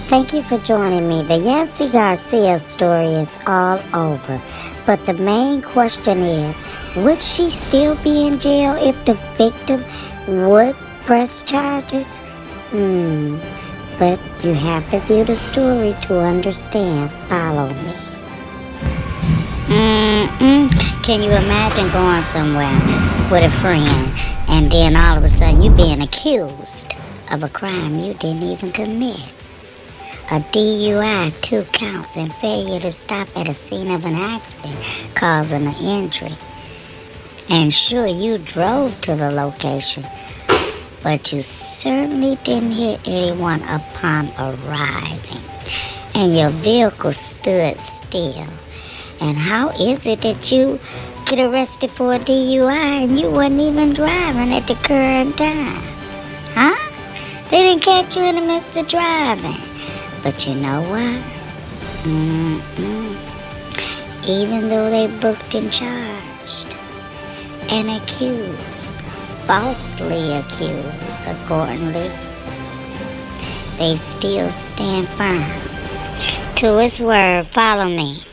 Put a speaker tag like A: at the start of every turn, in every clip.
A: Thank you for joining me. The Yessenia Garcia story is all over. But the main question is, would she still be in jail if the victim would press charges? But you have to view the story to understand. Follow me. Can you imagine going somewhere with a friend and then all of a sudden you being accused of a crime you didn't even commit? A DUI, 2 counts, and failure to stop at a scene of an accident causing an injury. And sure, you drove to the location, but you certainly didn't hit anyone upon arriving. And your vehicle stood still. And how is it that you get arrested for a DUI and you weren't even driving at the current time? Huh? They didn't catch you in the midst of driving. But you know what? Even though they booked and charged and accused, falsely accused accordingly, they still stand firm to his word. Follow me.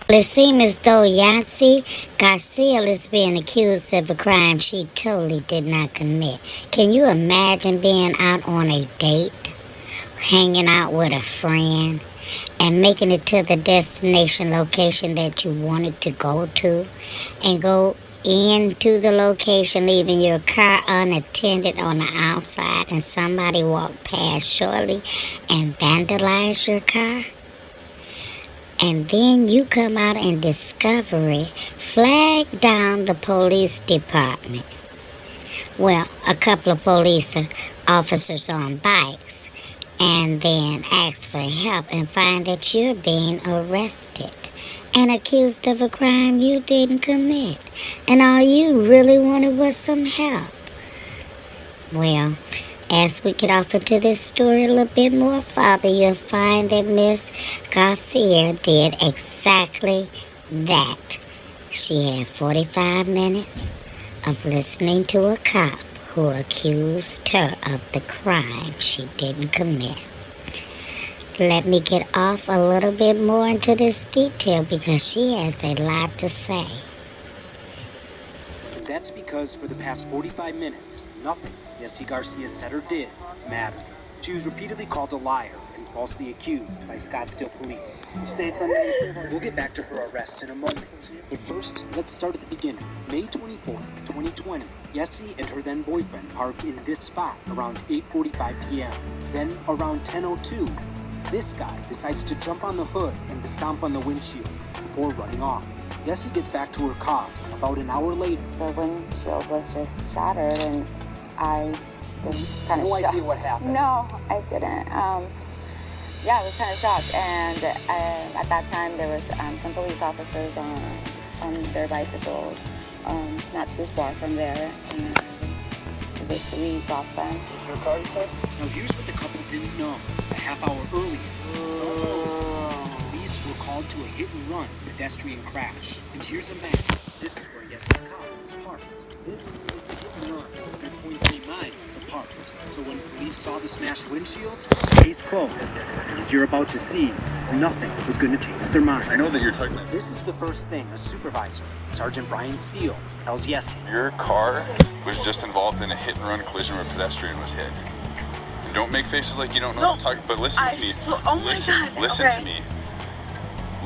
A: It seems as though Yessenia Garcia is being accused of a crime she totally did not commit. Can you imagine being out on a date, hanging out with a friend, and making it to the destination location that you wanted to go to, and go into the location leaving your car unattended on the outside, and somebody walked past shortly and vandalized your car? And then you come out and discover it, flag down the police department. Well, a couple of police officers on bikes, and then ask for help and find that you're being arrested and accused of a crime you didn't commit. And all you really wanted was some help. Well, as we get off into this story a little bit more further, you'll find that Miss Garcia did exactly that. She had 45 minutes of listening to a cop who accused her of the crime she didn't commit. Let me get off a little bit more into this detail because she has a lot to say.
B: And that's because for the past 45 minutes, nothing Yessenia Garcia said or did mattered. She was repeatedly called a liar and falsely accused by Scottsdale police. We'll get back to her arrest in a moment. But first, let's start at the beginning. May 24th, 2020, Yessie and her then boyfriend parked in this spot around 8:45 p.m. Then around 10:02, this guy decides to jump on the hood and stomp on the windshield before running off. Yessie gets back to her car about an hour later.
C: The windshield was just shattered and I was kind of shocked.
B: No idea what happened.
C: No, I didn't. I was kind of shocked. And at that time, there was some police officers on their bicycles, not too far from there. And we got them.
B: Is your car safe? Now here's what the couple didn't know. A half hour earlier, police were called to a hit-and-run pedestrian crash. And here's a map. This is where Yessie's car was parked. This is the hit-and-run. They're 0.3 miles apart. So when police saw the smashed windshield, case closed. As you're about to see, nothing was going to change their mind.
D: I know that you're talking about.
B: This is the first thing a supervisor, Sergeant Brian Steele, tells Yessie.
D: Your car was just involved in a hit-and-run collision where a pedestrian was hit. And don't make faces like you don't know what I'm talking. But listen to me. Listen to me.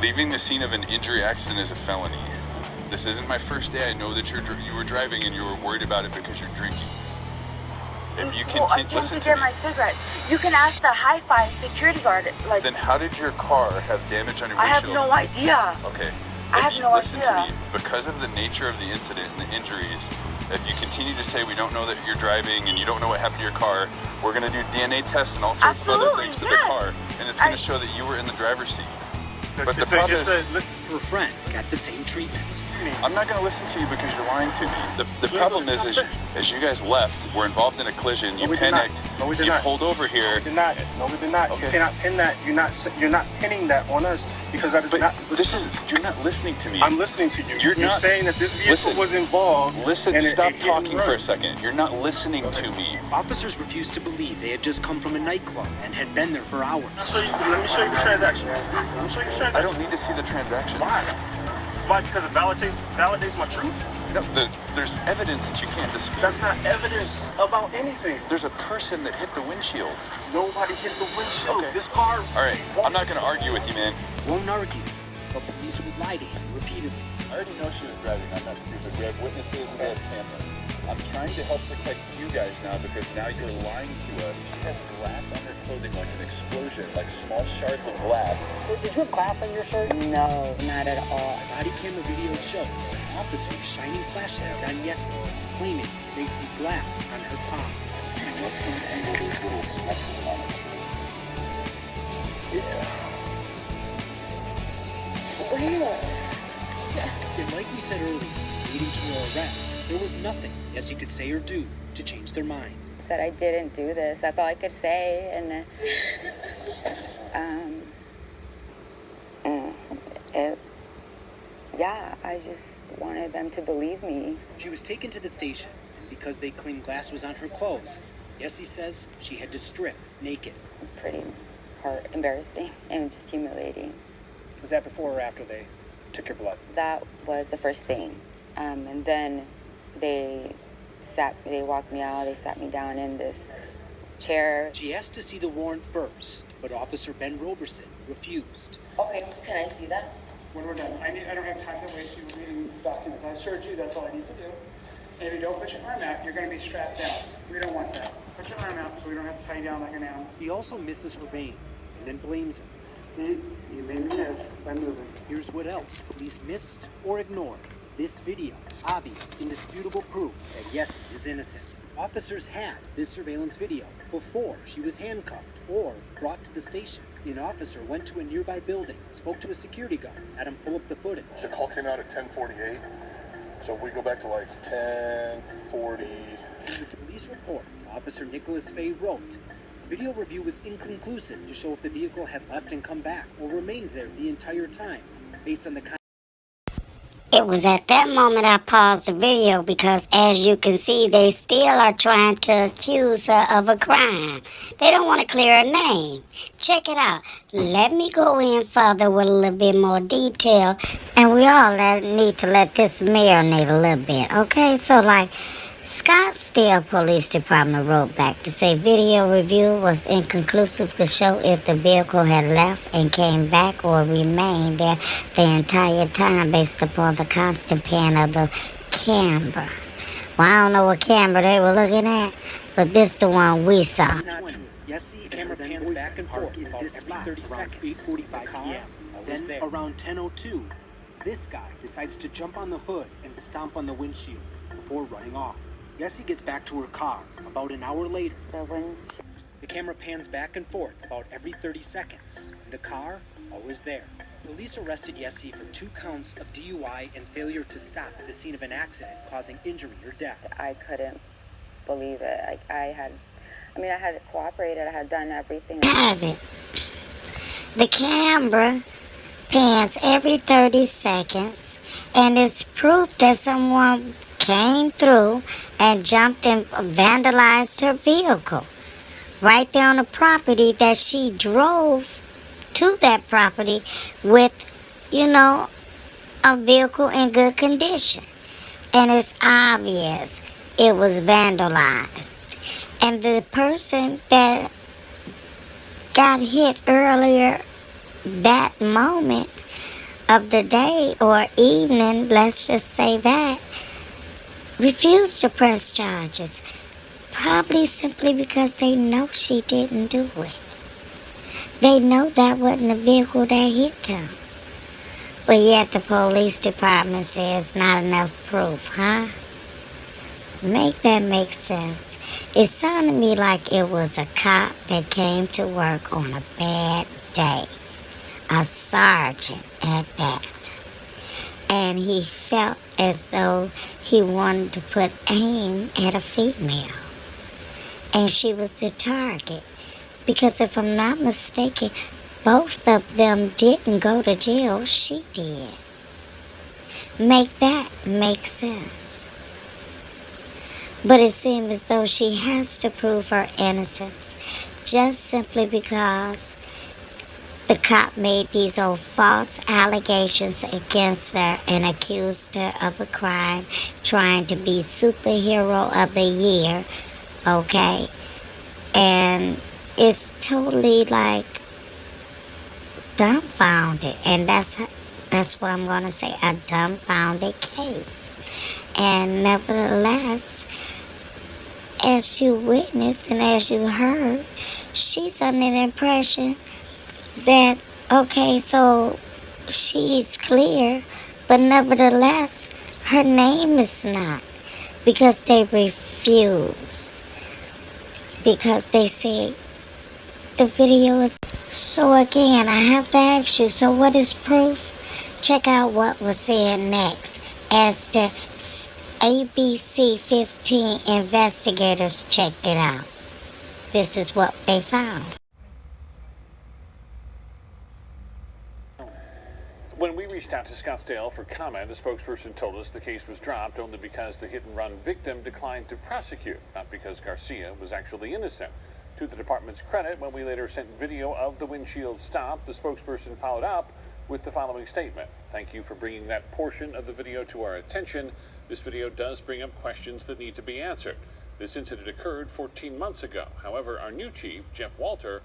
D: Leaving the scene of an injury accident is a felony. This isn't my first day. I know that you were driving and you were worried about it because you're drinking. If you continue,
C: I came to get my cigarettes. You can ask the hi-fi security guard.
D: Then how did your car have damage on your windshield?
C: I have no idea.
D: Okay.
C: I have no idea.
D: Listen to me. Because of the nature of the incident and the injuries, if you continue to say we don't know that you're driving and you don't know what happened to your car, we're going to do DNA tests and all sorts of other things to the car, and it's going to show that you were in the driver's seat. But the problem is,
B: her friend got the same treatment.
E: me.
D: I'm not going to listen to you because you're lying to me. The problem is as you guys left, we're involved in a collision. You panicked.
E: No, we did
D: you
E: not.
D: pulled over here.
E: No, we did not. No, we did not.
D: Okay.
E: You cannot pin that. You're not pinning that on us because that is not.
D: You're not listening to me.
E: I'm listening to you.
D: You're not
E: saying that this vehicle was involved.
D: Listen, stop talking for a second. You're not listening to me.
B: Officers refused to believe they had just come from a nightclub and had been there for hours.
E: Let me show you the transaction. Let me show you the transaction.
D: I don't need to see the transaction.
E: Why? Why? Because it validates my truth?
D: No, there's evidence that you can't dispute.
E: That's not evidence about anything.
D: There's a person that hit the windshield.
E: Nobody hit the windshield.
D: Okay.
E: This car...
D: All right, I'm not going to argue with you, man.
B: Won't argue, but police would lie to him repeatedly.
D: I already know she was driving. I'm not stupid. We have witnesses and we have cameras. I'm trying to help protect you guys now because now you're lying to us. She has glass on her clothing like an explosion, like small shards of glass.
C: Did you have glass on your shirt? No, not at all.
B: Body camera video shows officers shining flashlights on Yessie, claiming they see glass on her top. And like we said earlier, leading to her arrest, there was nothing Yessie could say or do to change their mind.
C: I said I didn't do this. That's all I could say. And yeah, I just wanted them to believe me.
B: She was taken to the station, and because they claimed glass was on her clothes, Yessie says she had to strip naked.
C: Pretty embarrassing and just humiliating.
B: Was that before or after they took your blood?
C: That was the first thing. And then they walked me out, they sat me down in this chair.
B: She asked to see the warrant first, but Officer Ben Roberson refused.
C: Okay, can I see that?
F: When we're done, I don't have time to waste you reading these documents. I served you, that's all I need to do. And if you don't put your arm out, you're going to be strapped down. We don't want that. Put your arm out so we don't have to tie you down like an animal.
B: He also misses her vein and then blames him.
F: See, you made me miss by moving.
B: Here's what else police missed or ignored. This video, obvious, indisputable proof that Yessie is innocent. Officers had this surveillance video before she was handcuffed or brought to the station. An officer went to a nearby building, spoke to a security guard, had him pull up the footage.
G: The call came out at 10:48, so if we go back to like 10:40.
B: In the police report, Officer Nicholas Fay wrote, video review was inconclusive to show if the vehicle had left and come back or remained there the entire time, based on the
A: It was at that moment I paused the video because, as you can see, they still are trying to accuse her of a crime. They don't want to clear her name. Check it out. Let me go in further with a little bit more detail, and we all need to let this marinate a little bit, okay? So, like, Scottsdale Police Department wrote back to say video review was inconclusive to show if the vehicle had left and came back or remained there the entire time based upon the constant pan of the camera. Well, I don't know what camera they were looking at, but this the one we saw.
B: Yessie and camera pans back and forth in this spot around 8:45 p.m. Then around 10:02, this guy decides to jump on the hood and stomp on the windshield before running off. Yessie gets back to her car about an hour later. The camera pans back and forth about every 30 seconds, and the car always there. Police arrested Yessie for 2 counts of DUI and failure to stop at the scene of an accident causing injury or death.
C: I couldn't believe it. I had cooperated. I had done everything.
A: The camera pans every 30 seconds, and it's proof that someone came through and jumped and vandalized her vehicle right there on the property that she drove to that property with, a vehicle in good condition. And it's obvious it was vandalized. And the person that got hit earlier that moment of the day or evening, let's just say that, refused to press charges, probably simply because they know she didn't do it. They know that wasn't the vehicle that hit them. But yet the police department says not enough proof, huh? Make that make sense. It sounded to me like it was a cop that came to work on a bad day. A sergeant at that. and he felt as though he wanted to put aim at a female. And she was the target. Because if I'm not mistaken, both of them didn't go to jail. She did. Make that make sense. But it seems as though she has to prove her innocence just simply because the cop made these old false allegations against her and accused her of a crime, trying to be superhero of the year, okay? And it's totally like dumbfounded, and that's what I'm gonna say, a dumbfounded case. And nevertheless, as you witnessed and as you heard, she's under the impression that, okay, so she's clear, but nevertheless, her name is not, because they refuse, because they say the video is. So again, I have to ask you, so what is proof? Check out what was said next as the ABC 15 investigators checked it out. This is what they found.
H: When we reached out to Scottsdale for comment, the spokesperson told us the case was dropped only because the hit-and-run victim declined to prosecute, not because Garcia was actually innocent. To the department's credit, when we later sent video of the windshield stop, the spokesperson followed up with the following statement. Thank you for bringing that portion of the video to our attention. This video does bring up questions that need to be answered. This incident occurred 14 months ago. However, our new chief, Jeff Walter,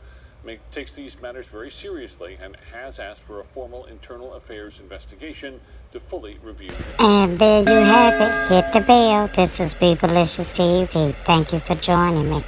H: takes these matters very seriously and has asked for a formal internal affairs investigation to fully review.
A: And there you have it. Hit the bell. This is Beebalicious TV. Thank you for joining me.